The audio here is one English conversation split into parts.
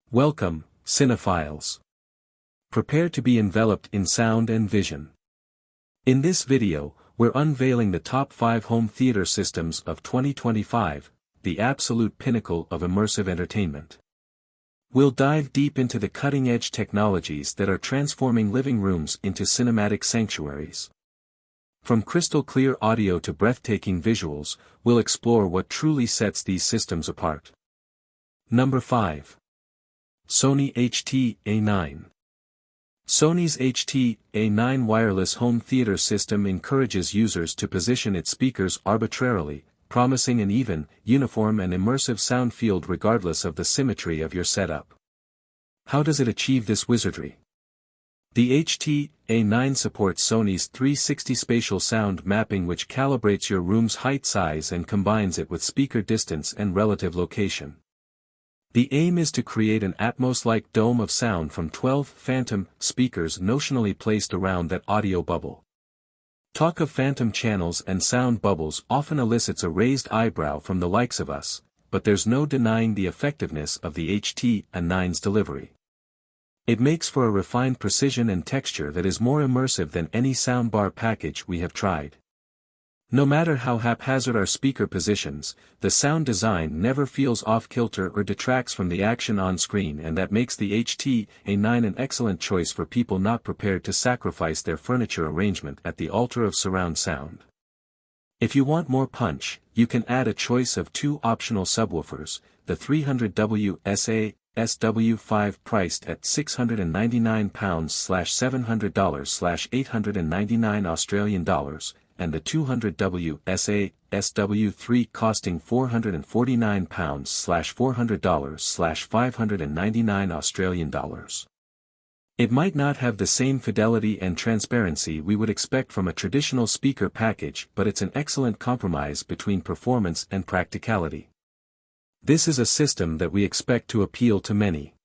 Welcome, cinephiles. Prepare to be enveloped in sound and vision. In this video, we're unveiling the top 5 home theater systems of 2025, the absolute pinnacle of immersive entertainment. We'll dive deep into the cutting-edge technologies that are transforming living rooms into cinematic sanctuaries. From crystal-clear audio to breathtaking visuals, we'll explore what truly sets these systems apart. Number 5. Sony HT-A9. Sony's HT-A9 wireless home theater system encourages users to position its speakers arbitrarily, promising an even, uniform and immersive sound field regardless of the symmetry of your setup. How does it achieve this wizardry? The HT-A9 supports Sony's 360 spatial sound mapping, which calibrates your room's height, size and combines it with speaker distance and relative location. The aim is to create an Atmos-like dome of sound from 12 phantom speakers notionally placed around that audio bubble. Talk of phantom channels and sound bubbles often elicits a raised eyebrow from the likes of us, but there's no denying the effectiveness of the HT-A9's delivery. It makes for a refined precision and texture that is more immersive than any soundbar package we have tried. No matter how haphazard our speaker positions, the sound design never feels off-kilter or detracts from the action on screen, and that makes the HT-A9 an excellent choice for people not prepared to sacrifice their furniture arrangement at the altar of surround sound. If you want more punch, you can add a choice of 2 optional subwoofers, the 300W SA SW5 priced at £699/$700/899 Australian dollars, and the 200W SA SW3 costing £440/$400/599 Australian dollars. It might not have the same fidelity and transparency we would expect from a traditional speaker package, but it's an excellent compromise between performance and practicality. This is a system that we expect to appeal to many.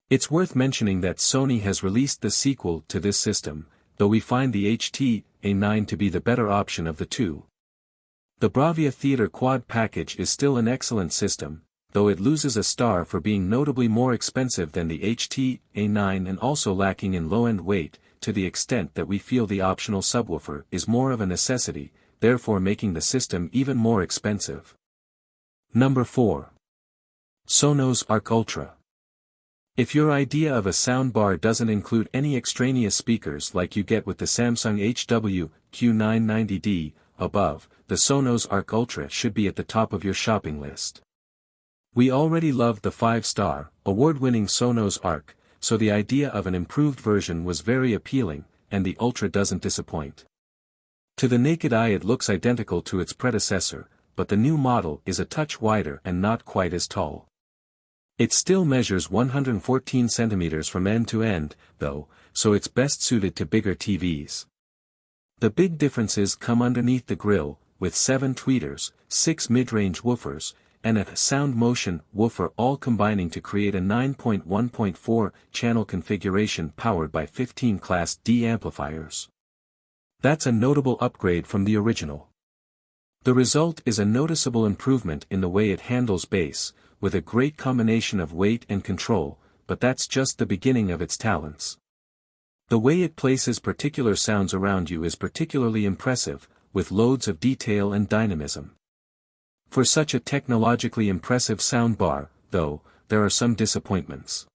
It's worth mentioning that Sony has released the sequel to this system, though we find the HT-A9 to be the better option of the two. The Bravia Theater Quad package is still an excellent system, though it loses a star for being notably more expensive than the HT-A9 and also lacking in low-end weight, to the extent that we feel the optional subwoofer is more of a necessity, therefore making the system even more expensive. Number 4. Sonos Arc Ultra. If your idea of a soundbar doesn't include any extraneous speakers like you get with the Samsung HW-Q990D, above, the Sonos Arc Ultra should be at the top of your shopping list. We already loved the 5-star, award-winning Sonos Arc, so the idea of an improved version was very appealing, and the Ultra doesn't disappoint. To the naked eye it looks identical to its predecessor, but the new model is a touch wider and not quite as tall. It still measures 114 centimeters from end to end, though, so it's best suited to bigger TVs. The big differences come underneath the grille, with 7 tweeters, 6 mid-range woofers, and a sound motion woofer, all combining to create a 9.1.4 channel configuration powered by 15 Class D amplifiers. That's a notable upgrade from the original. The result is a noticeable improvement in the way it handles bass, with a great combination of weight and control, but that's just the beginning of its talents. The way it places particular sounds around you is particularly impressive, with loads of detail and dynamism. For such a technologically impressive soundbar, though, there are some disappointments.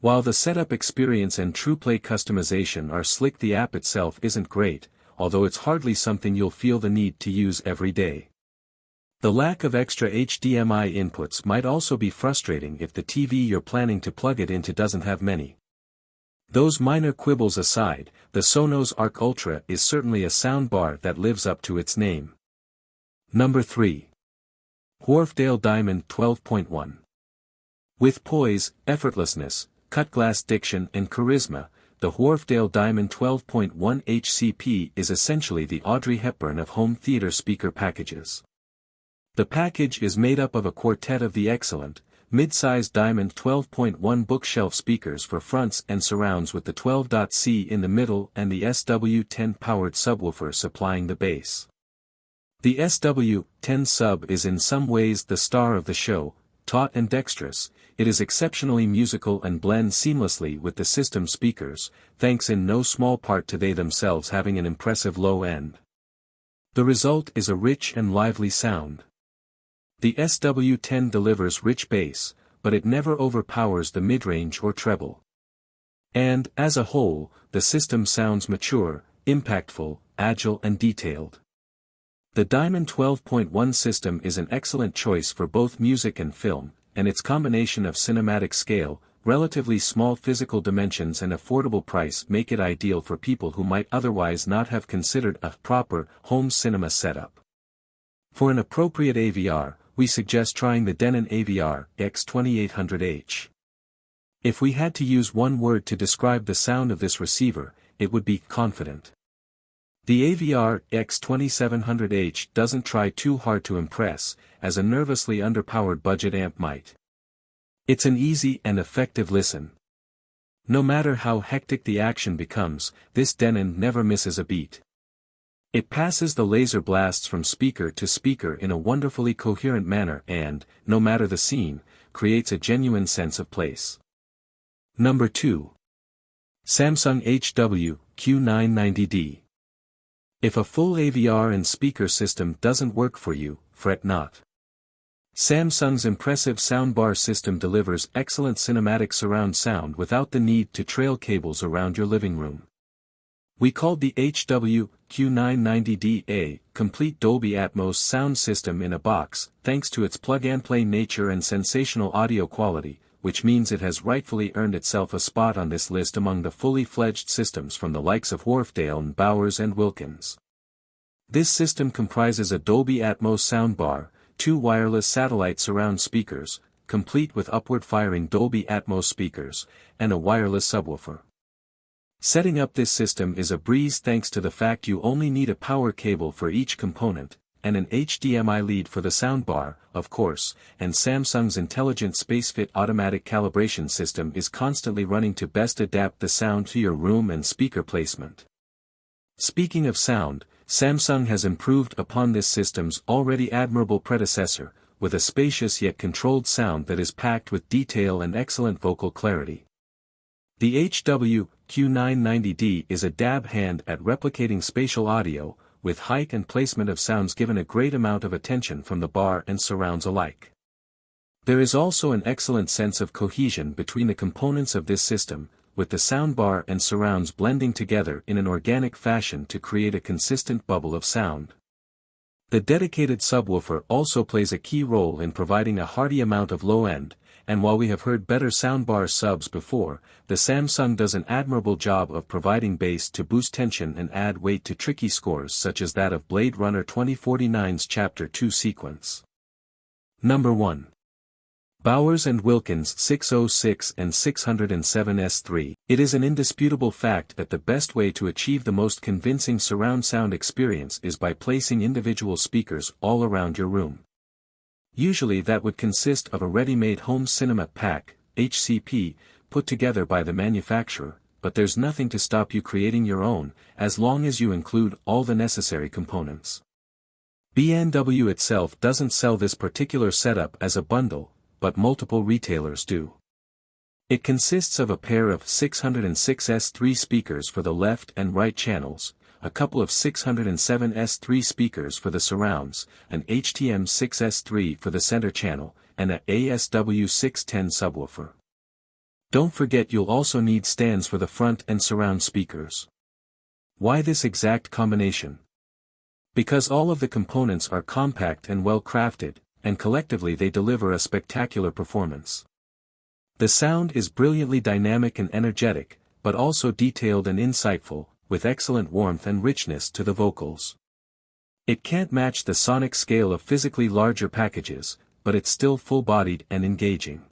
While the setup experience and TruePlay customization are slick, the app itself isn't great, although it's hardly something you'll feel the need to use every day. The lack of extra HDMI inputs might also be frustrating if the TV you're planning to plug it into doesn't have many. Those minor quibbles aside, the Sonos Arc Ultra is certainly a soundbar that lives up to its name. Number 3. Wharfedale Diamond 12.1. With poise, effortlessness, cut-glass diction and charisma, the Wharfedale Diamond 12.1 HCP is essentially the Audrey Hepburn of home theater speaker packages. The package is made up of a quartet of the excellent, mid-sized Diamond 12.1 bookshelf speakers for fronts and surrounds, with the 12.C in the middle and the SW10 powered subwoofer supplying the bass. The SW10 sub is in some ways the star of the show, taut and dexterous, it is exceptionally musical and blends seamlessly with the system speakers, thanks in no small part to they themselves having an impressive low end. The result is a rich and lively sound. The SW10 delivers rich bass, but it never overpowers the mid-range or treble. And, as a whole, the system sounds mature, impactful, agile and detailed. The Diamond 12.1 system is an excellent choice for both music and film, and its combination of cinematic scale, relatively small physical dimensions and affordable price make it ideal for people who might otherwise not have considered a proper home cinema setup. For an appropriate AVR, we suggest trying the Denon AVR X2800H. If we had to use one word to describe the sound of this receiver, it would be confident. The AVR X2700H doesn't try too hard to impress, as a nervously underpowered budget amp might. It's an easy and effective listen. No matter how hectic the action becomes, this Denon never misses a beat. It passes the laser blasts from speaker to speaker in a wonderfully coherent manner and, no matter the scene, creates a genuine sense of place. Number 2. Samsung HW-Q990D. If a full AVR and speaker system doesn't work for you, fret not. Samsung's impressive soundbar system delivers excellent cinematic surround sound without the need to trail cables around your living room. We called the HW-Q990D a complete Dolby Atmos sound system in a box, thanks to its plug-and-play nature and sensational audio quality, which means it has rightfully earned itself a spot on this list among the fully fledged systems from the likes of Wharfedale and Bowers and Wilkins. This system comprises a Dolby Atmos soundbar, 2 wireless satellite surround speakers, complete with upward-firing Dolby Atmos speakers, and a wireless subwoofer. Setting up this system is a breeze thanks to the fact you only need a power cable for each component, and an HDMI lead for the soundbar, of course, and Samsung's intelligent SpaceFit automatic calibration system is constantly running to best adapt the sound to your room and speaker placement. Speaking of sound, Samsung has improved upon this system's already admirable predecessor, with a spacious yet controlled sound that is packed with detail and excellent vocal clarity. The HW-Q990D is a dab hand at replicating spatial audio, with height and placement of sounds given a great amount of attention from the bar and surrounds alike. There is also an excellent sense of cohesion between the components of this system, with the soundbar and surrounds blending together in an organic fashion to create a consistent bubble of sound. The dedicated subwoofer also plays a key role in providing a hearty amount of low end, and while we have heard better soundbar subs before, the Samsung does an admirable job of providing bass to boost tension and add weight to tricky scores such as that of Blade Runner 2049's Chapter 2 sequence. Number 1. Bowers & Wilkins 606 and 607S3. It is an indisputable fact that the best way to achieve the most convincing surround sound experience is by placing individual speakers all around your room. Usually that would consist of a ready-made home cinema pack, HCP, put together by the manufacturer, but there's nothing to stop you creating your own, as long as you include all the necessary components. B&W itself doesn't sell this particular setup as a bundle, but multiple retailers do. It consists of a pair of 606S3 speakers for the left and right channels, a couple of 607S3 speakers for the surrounds, an HTM6S3 for the center channel, and a ASW610 subwoofer. Don't forget you'll also need stands for the front and surround speakers. Why this exact combination? Because all of the components are compact and well crafted, and collectively they deliver a spectacular performance. The sound is brilliantly dynamic and energetic, but also detailed and insightful, with excellent warmth and richness to the vocals. It can't match the sonic scale of physically larger packages, but it's still full-bodied and engaging.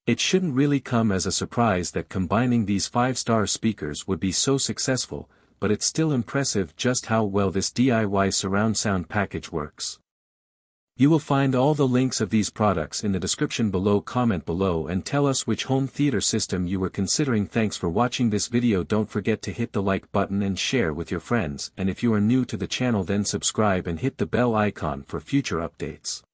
It shouldn't really come as a surprise that combining these 5-star speakers would be so successful, but it's still impressive just how well this DIY surround sound package works. You will find all the links of these products in the description below. Comment below and tell us which home theater system you were considering. Thanks for watching this video. Don't forget to hit the like button and share with your friends, and if you are new to the channel then subscribe and hit the bell icon for future updates.